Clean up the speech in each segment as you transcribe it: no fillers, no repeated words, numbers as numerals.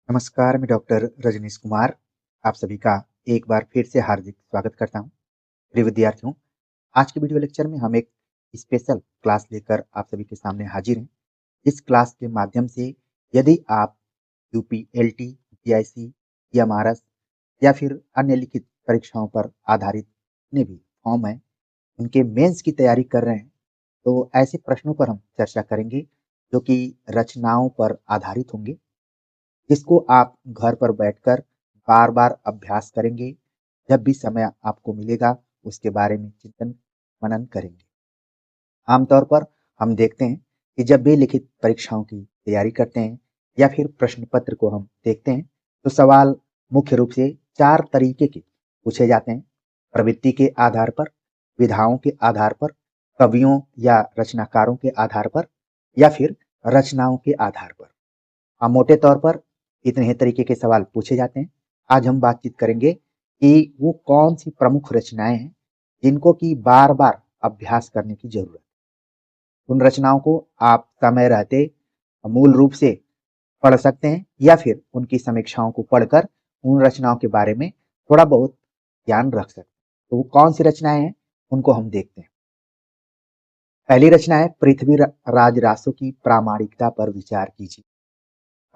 नमस्कार, मैं डॉक्टर रजनीश कुमार आप सभी का एक बार फिर से हार्दिक स्वागत करता हूँ। प्रिय विद्यार्थियों, आज के वीडियो लेक्चर में हम एक स्पेशल क्लास लेकर आप सभी के सामने हाजिर हैं। इस क्लास के माध्यम से यदि आप यूपीएलटी, जीआईसी या महारस या फिर अन्य लिखित परीक्षाओं पर आधारित जितने भी फॉर्म हैं, उनके मेंस की तैयारी कर रहे हैं, तो ऐसे प्रश्नों पर हम चर्चा करेंगे जो कि रचनाओं पर आधारित होंगे, जिसको आप घर पर बैठकर बार-बार अभ्यास करेंगे। जब भी समय आपको मिलेगा, उसके बारे में चिंतन मनन करेंगे। आमतौर पर हम देखते हैं कि जब भी लिखित परीक्षाओं की तैयारी करते हैं या फिर प्रश्न पत्र को हम देखते हैं, तो सवाल मुख्य रूप से 4 तरीके के पूछे जाते हैं। प्रवृत्ति के आधार पर, विधाओं के आधार पर, कवियों या रचनाकारों के आधार पर या फिर रचनाओं के आधार पर। मोटे तौर पर इतने ही तरीके के सवाल पूछे जाते हैं। आज हम बातचीत करेंगे कि वो कौन सी प्रमुख रचनाएं हैं जिनको कि बार बार अभ्यास करने की जरूरत है। उन रचनाओं को आप समय रहते मूल रूप से पढ़ सकते हैं या फिर उनकी समीक्षाओं को पढ़कर उन रचनाओं के बारे में थोड़ा बहुत ज्ञान रख सकते हैं। तो वो कौन सी रचनाएं हैं, उनको हम देखते हैं। पहली रचना है पृथ्वी राज रासों की प्रामाणिकता पर विचार कीजिए।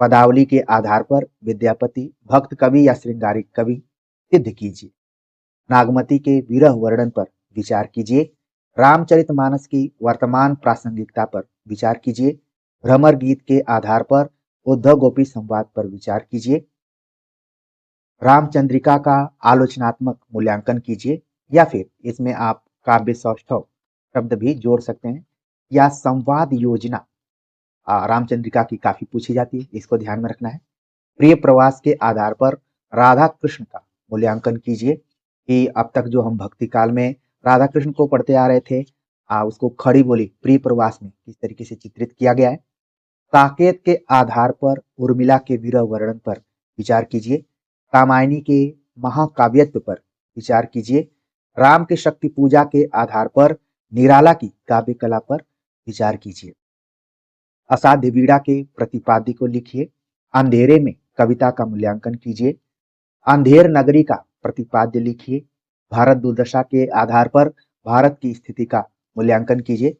पदावली के आधार पर विद्यापति, भक्त कवि या श्रृंगारिक कवि सिद्ध कीजिए। नागमती के विरह वर्णन पर विचार कीजिए। रामचरितमानस की वर्तमान प्रासंगिकता पर विचार कीजिए। भ्रमर गीत के आधार पर उद्धव गोपी संवाद पर विचार कीजिए। रामचंद्रिका का आलोचनात्मक मूल्यांकन कीजिए, या फिर इसमें आप काव्य सौष्ठव शब्द भी जोड़ सकते हैं, या संवाद योजना रामचंद्रिका की काफी पूछी जाती है, इसको ध्यान में रखना है। प्रिय प्रवास के आधार पर राधा कृष्ण का मूल्यांकन कीजिए कि अब तक जो हम भक्ति काल में राधा कृष्ण को पढ़ते आ रहे थे, उसको खड़ी बोली प्रिय प्रवास में किस तरीके से चित्रित किया गया है। साकेत के आधार पर उर्मिला के विरह वर्णन पर विचार कीजिए। कामायनी के महाकाव्यत्व पर विचार कीजिए। राम के शक्ति पूजा के आधार पर निराला की काव्य कला पर विचार कीजिए। असाध्य वीणा के प्रतिपाद्य को लिखिए। अंधेरे में कविता का मूल्यांकन कीजिए। अंधेर नगरी का प्रतिपाद्य लिखिए। भारत दुर्दशा के आधार पर भारत की स्थिति का मूल्यांकन कीजिए।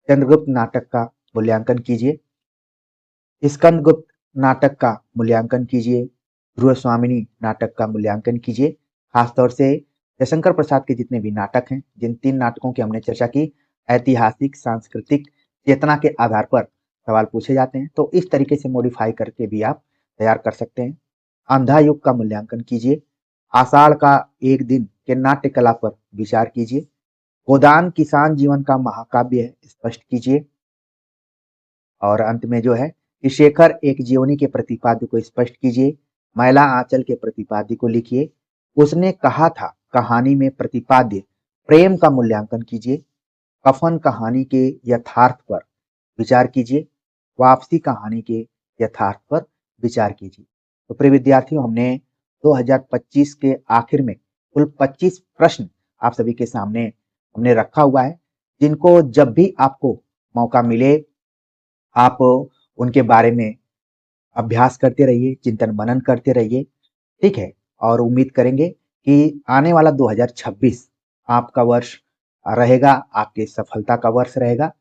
चंद्रगुप्त नाटक का मूल्यांकन कीजिए। स्कंदगुप्त नाटक का मूल्यांकन कीजिए। ध्रुव स्वामिनी नाटक का मूल्यांकन कीजिए। खासतौर से जयशंकर प्रसाद के जितने भी नाटक हैं, जिन 3 नाटकों की हमने चर्चा की, ऐतिहासिक सांस्कृतिक चेतना के आधार पर सवाल पूछे जाते हैं, तो इस तरीके से मॉडिफाई करके भी आप तैयार कर सकते हैं। अंधा युग का मूल्यांकन कीजिए। आषाढ़ का एक दिन के नाट्य कला पर विचार कीजिए। गोदान किसान जीवन का महाकाव्य है, स्पष्ट कीजिए। और अंत में जो है कि शेखर एक जीवनी के प्रतिपाद्य को स्पष्ट कीजिए। मैला आंचल के प्रतिपाद्य को लिखिए। उसने कहा था कहानी में प्रतिपाद्य प्रेम का मूल्यांकन कीजिए। कफन कहानी के यथार्थ पर विचार कीजिए। वापसी कहानी के यथार्थ पर विचार कीजिए। तो प्रिय विद्यार्थियों, हमने 2025 के आखिर में कुल 25 प्रश्न आप सभी के सामने हमने रखा हुआ है, जिनको जब भी आपको मौका मिले आप उनके बारे में अभ्यास करते रहिए, चिंतन मनन करते रहिए, ठीक है। और उम्मीद करेंगे कि आने वाला 2026 आपका वर्ष रहेगा, आपके सफलता का वर्ष रहेगा।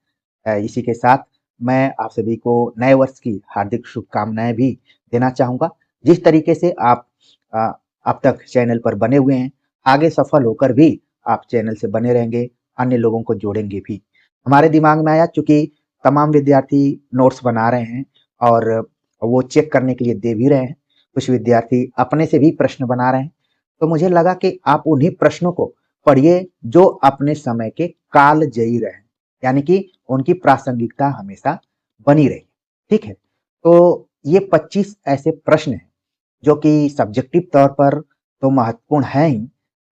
इसी के साथ मैं आप सभी को नए वर्ष की हार्दिक शुभकामनाएं भी देना चाहूंगा। जिस तरीके से आप अ, अब तक चैनल पर बने हुए हैं, आगे सफल होकर भी आप चैनल से बने रहेंगे, अन्य लोगों को जोड़ेंगे भी। हमारे दिमाग में आया, चूंकि तमाम विद्यार्थी नोट्स बना रहे हैं और वो चेक करने के लिए दे भी रहे हैं, कुछ विद्यार्थी अपने से भी प्रश्न बना रहे हैं, तो मुझे लगा कि आप उन्हीं प्रश्नों को पढ़िए जो अपने समय के कालजयी रहे, यानी कि उनकी प्रासंगिकता हमेशा बनी रही। ठीक है, तो ये 25 ऐसे प्रश्न हैं जो कि सब्जेक्टिव तौर पर तो महत्वपूर्ण है ही,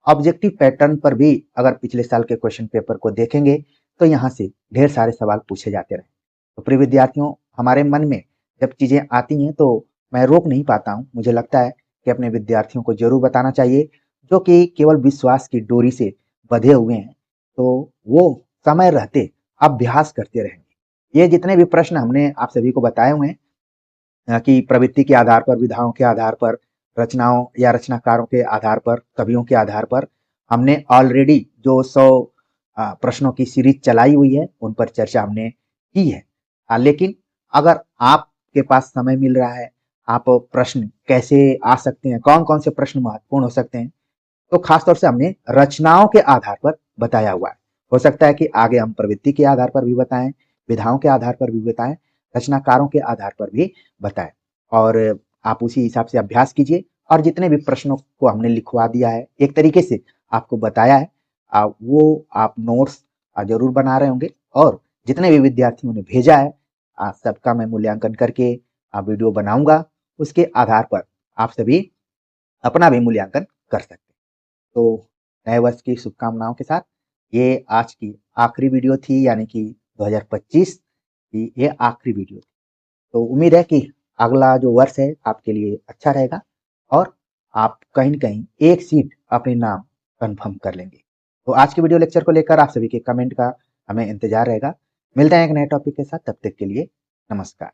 ऑब्जेक्टिव पैटर्न पर भी अगर पिछले साल के क्वेश्चन पेपर को देखेंगे तो यहाँ से ढेर सारे सवाल पूछे जाते रहे। तो प्रिय विद्यार्थियों, हमारे मन में जब चीजें आती हैं तो मैं रोक नहीं पाता हूँ। मुझे लगता है कि अपने विद्यार्थियों को जरूर बताना चाहिए, जो कि केवल विश्वास की डोरी से बंधे हुए हैं, तो वो समय रहते अभ्यास करते रहेंगे। ये जितने भी प्रश्न हमने आप सभी को बताए हुए हैं, कि प्रवृत्ति के आधार पर, विधाओं के आधार पर, रचनाओं या रचनाकारों के आधार पर, कवियों के आधार पर हमने ऑलरेडी जो 100 प्रश्नों की सीरीज चलाई हुई है, उन पर चर्चा हमने की है। लेकिन अगर आपके पास समय मिल रहा है, आप प्रश्न कैसे आ सकते हैं, कौन-कौन से प्रश्न महत्वपूर्ण हो सकते हैं, तो खास तौर से हमने रचनाओं के आधार पर बताया हुआ है। हो सकता है कि आगे हम प्रवृत्ति के आधार पर भी बताएं, विधाओं के आधार पर भी बताएं, रचनाकारों के आधार पर भी बताएं। और आप उसी हिसाब से अभ्यास कीजिए और जितने भी प्रश्नों को हमने लिखवा दिया है, एक तरीके से आपको बताया है, वो आप नोट्स जरूर बना रहे होंगे। और जितने भी विद्यार्थियों ने भेजा है, सबका मैं मूल्यांकन करके वीडियो बनाऊंगा। उसके आधार पर आप सभी अपना भी मूल्यांकन कर सकते हैं। तो नए वर्ष की शुभकामनाओं के साथ ये आज की आखिरी वीडियो थी, यानी कि 2025 की ये आखिरी वीडियो थी। तो उम्मीद है कि अगला जो वर्ष है आपके लिए अच्छा रहेगा और आप कहीं न कहीं एक सीट अपने नाम कन्फर्म कर लेंगे। तो आज के वीडियो लेक्चर को लेकर आप सभी के कमेंट का हमें इंतजार रहेगा। मिलते हैं एक नए टॉपिक के साथ, तब तक के लिए नमस्कार।